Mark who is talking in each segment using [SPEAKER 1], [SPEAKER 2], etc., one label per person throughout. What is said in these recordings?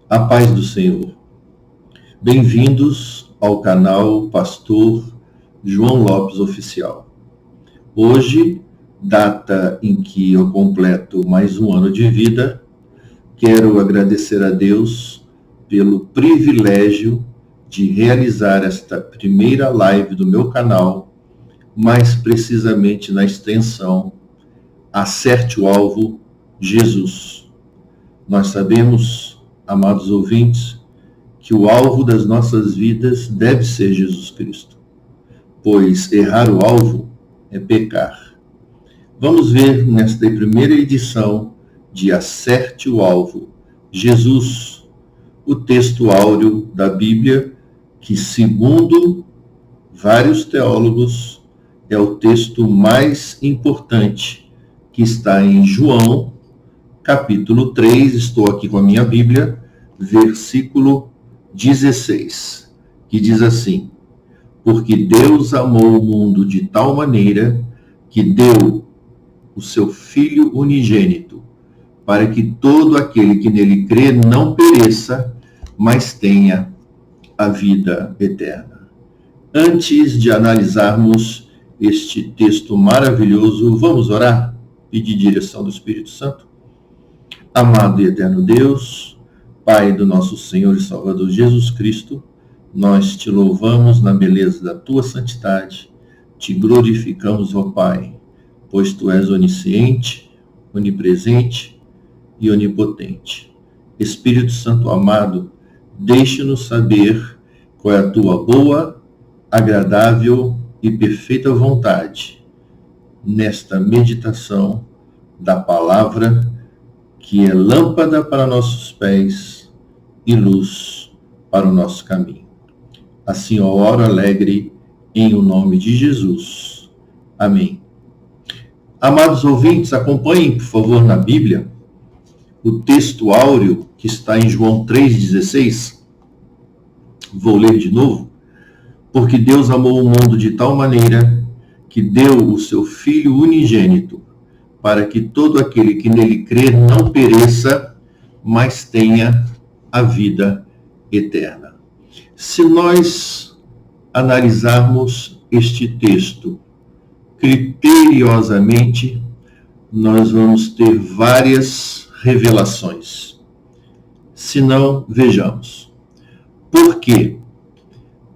[SPEAKER 1] A paz do Senhor. Bem-vindos ao canal Pastor João Lopes Oficial. Hoje, data em que eu completo mais um ano de vida, quero agradecer a Deus pelo privilégio de realizar esta primeira live do meu canal, mais precisamente na extensão Acerte o Alvo, Jesus. Nós sabemos, amados ouvintes, que o alvo das nossas vidas deve ser Jesus Cristo, pois errar o alvo é pecar. Vamos ver nesta primeira edição de Acerte o Alvo, Jesus, o texto áureo da Bíblia, que, segundo vários teólogos, é o texto mais importante, que está em João, capítulo 3, estou aqui com a minha Bíblia, versículo 16, que diz assim: porque Deus amou o mundo de tal maneira que deu o seu Filho unigênito, para que todo aquele que nele crê não pereça, mas tenha a vida eterna. Antes de analisarmos este texto maravilhoso, vamos orar? Pedir direção do Espírito Santo? Amado e eterno Deus, Pai do nosso Senhor e Salvador Jesus Cristo, nós te louvamos na beleza da tua santidade, te glorificamos, ó Pai, pois tu és onisciente, onipresente e onipotente. Espírito Santo amado, deixe-nos saber qual é a tua boa, agradável e perfeita vontade nesta meditação da palavra, que é lâmpada para nossos pés e luz para o nosso caminho. Assim eu oro alegre em o nome de Jesus. Amém. Amados ouvintes, acompanhem, por favor, na Bíblia, o texto áureo que está em João 3,16. Vou ler de novo. Porque Deus amou o mundo de tal maneira que deu o seu Filho unigênito, para que todo aquele que nele crê não pereça, mas tenha a vida eterna. Se nós analisarmos este texto criteriosamente, nós vamos ter várias revelações. Se não, vejamos. Por quê?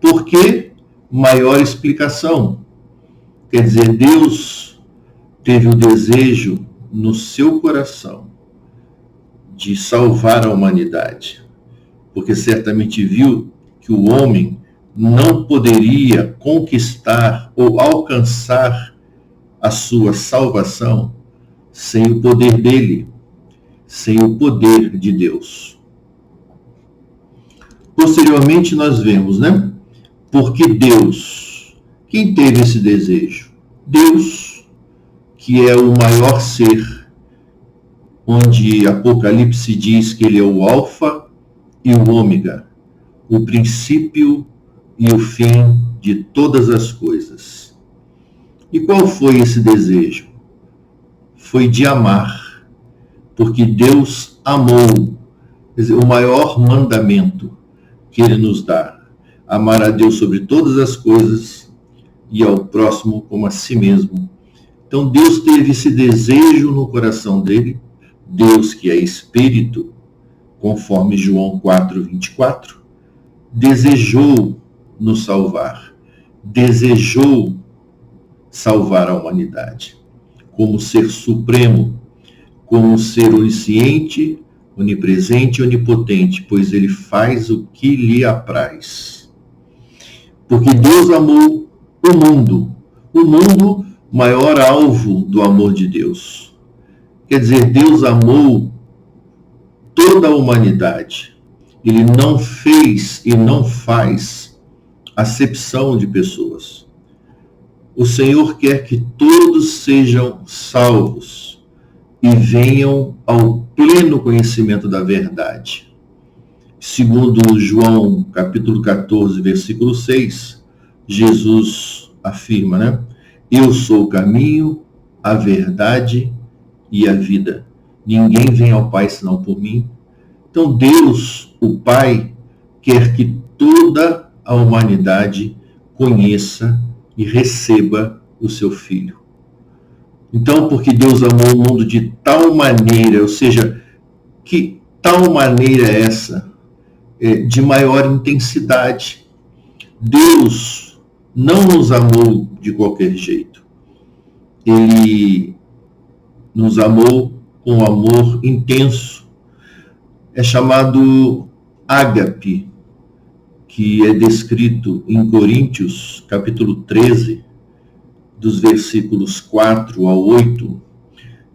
[SPEAKER 1] Por que maior explicação? Quer dizer, Deus teve o desejo no seu coração de salvar a humanidade, porque certamente viu que o homem não poderia conquistar ou alcançar a sua salvação sem o poder dele, sem o poder de Deus. Posteriormente nós vemos, Porque Deus, quem teve esse desejo? Deus, que é o maior ser, onde Apocalipse diz que ele é o alfa e o ômega, o princípio e o fim de todas as coisas. E qual foi esse desejo? Foi de amar, porque Deus amou, quer dizer, o maior mandamento que ele nos dá, amar a Deus sobre todas as coisas e ao próximo como a si mesmo. Então Deus teve esse desejo no coração dele, Deus que é Espírito, conforme João 4:24, desejou nos salvar, desejou salvar a humanidade, como ser supremo, como ser onisciente, onipresente e onipotente, pois ele faz o que lhe apraz. Porque Deus amou o mundo, maior alvo do amor de Deus. Quer dizer, Deus amou toda a humanidade. Ele não fez e não faz acepção de pessoas. O Senhor quer que todos sejam salvos e venham ao pleno conhecimento da verdade. Segundo João, capítulo 14, versículo 6, Jesus afirma, Eu sou o caminho, a verdade e a vida. Ninguém vem ao Pai senão por mim. Então Deus, o Pai, quer que toda a humanidade conheça e receba o seu Filho. Então, porque Deus amou o mundo de tal maneira, ou seja, que tal maneira é essa? De maior intensidade. Deus não nos amou de qualquer jeito. Ele nos amou com amor intenso. É chamado ágape, que é descrito em Coríntios, capítulo 13, dos versículos 4 ao 8,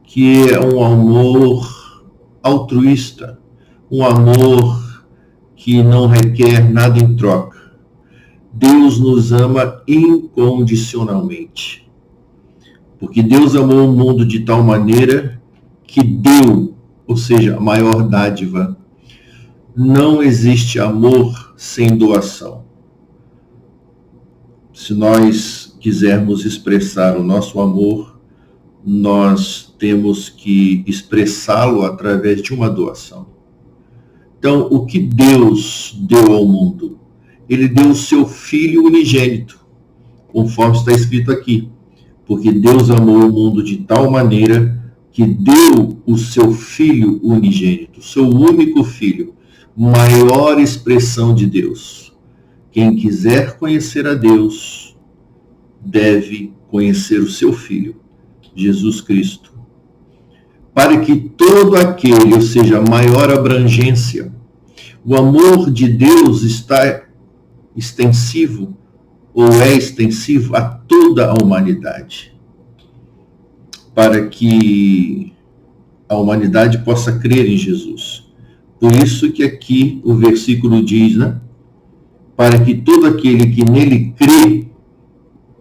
[SPEAKER 1] que é um amor altruísta, um amor que não requer nada em troca. Deus nos ama incondicionalmente, porque Deus amou o mundo de tal maneira que deu, ou seja, a maior dádiva. Não existe amor sem doação. Se nós quisermos expressar o nosso amor, nós temos que expressá-lo através de uma doação. Então, o que Deus deu ao mundo? Ele deu o seu Filho unigênito, conforme está escrito aqui. Porque Deus amou o mundo de tal maneira que deu o seu Filho unigênito, o seu único Filho, maior expressão de Deus. Quem quiser conhecer a Deus deve conhecer o seu Filho, Jesus Cristo. Para que todo aquele, ou seja, a maior abrangência, o amor de Deus está extensivo, ou é extensivo a toda a humanidade, para que a humanidade possa crer em Jesus. Por isso que aqui o versículo diz, né? Para que todo aquele que nele crê,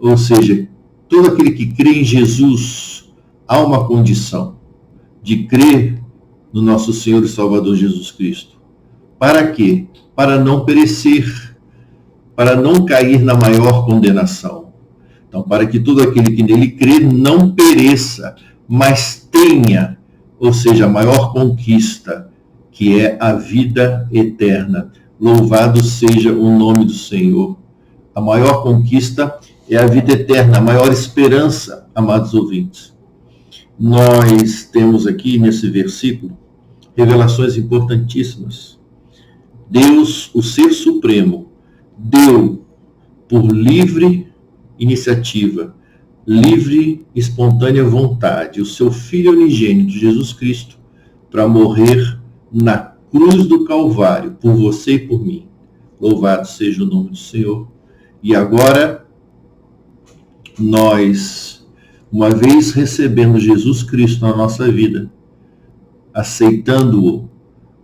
[SPEAKER 1] ou seja, todo aquele que crê em Jesus, há uma condição de crer no nosso Senhor e Salvador Jesus Cristo. Para quê? Para não perecer, para não cair na maior condenação. Então, para que todo aquele que nele crê não pereça, mas tenha, ou seja, a maior conquista, que é a vida eterna. Louvado seja o nome do Senhor. A maior conquista é a vida eterna, a maior esperança, amados ouvintes. Nós temos aqui nesse versículo revelações importantíssimas. Deus, o Ser Supremo, deu por livre iniciativa, livre espontânea vontade, o seu Filho unigênito, Jesus Cristo, para morrer na cruz do Calvário, por você e por mim. Louvado seja o nome do Senhor. E agora, nós, uma vez recebendo Jesus Cristo na nossa vida, aceitando-o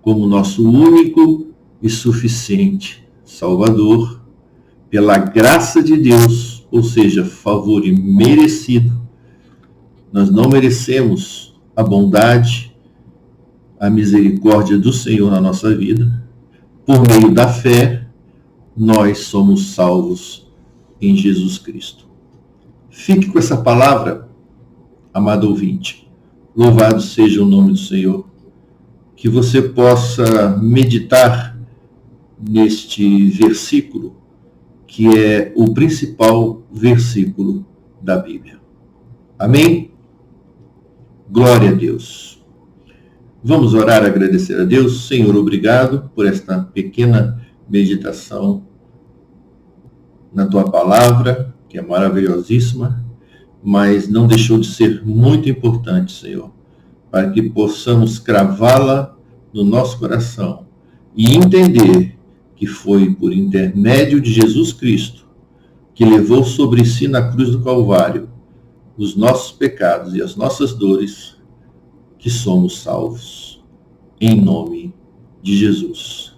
[SPEAKER 1] como nosso único e suficiente Salvador, pela graça de Deus, ou seja, favor imerecido, nós não merecemos a bondade, a misericórdia do Senhor na nossa vida. Por meio da fé, nós somos salvos em Jesus Cristo. Fique com essa palavra, amado ouvinte. Louvado seja o nome do Senhor. Que você possa meditar neste versículo, que é o principal versículo da Bíblia. Amém? Glória a Deus. Vamos orar e agradecer a Deus. Senhor, obrigado por esta pequena meditação na Tua palavra, que é maravilhosíssima, mas não deixou de ser muito importante, Senhor, para que possamos cravá-la no nosso coração e entender que foi por intermédio de Jesus Cristo, que levou sobre si na cruz do Calvário os nossos pecados e as nossas dores, que somos salvos. Em nome de Jesus.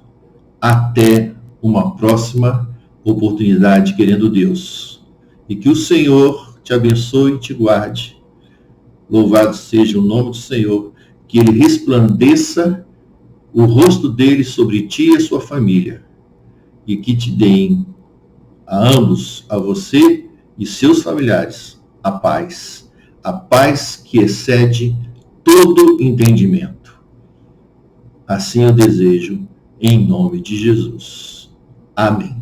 [SPEAKER 1] Até uma próxima oportunidade, querendo Deus. E que o Senhor te abençoe e te guarde. Louvado seja o nome do Senhor. Que Ele resplandeça o rosto dele sobre ti e a sua família. E que te deem a ambos, a você e seus familiares, a paz que excede todo entendimento. assim eu desejo, em nome de Jesus. Amém.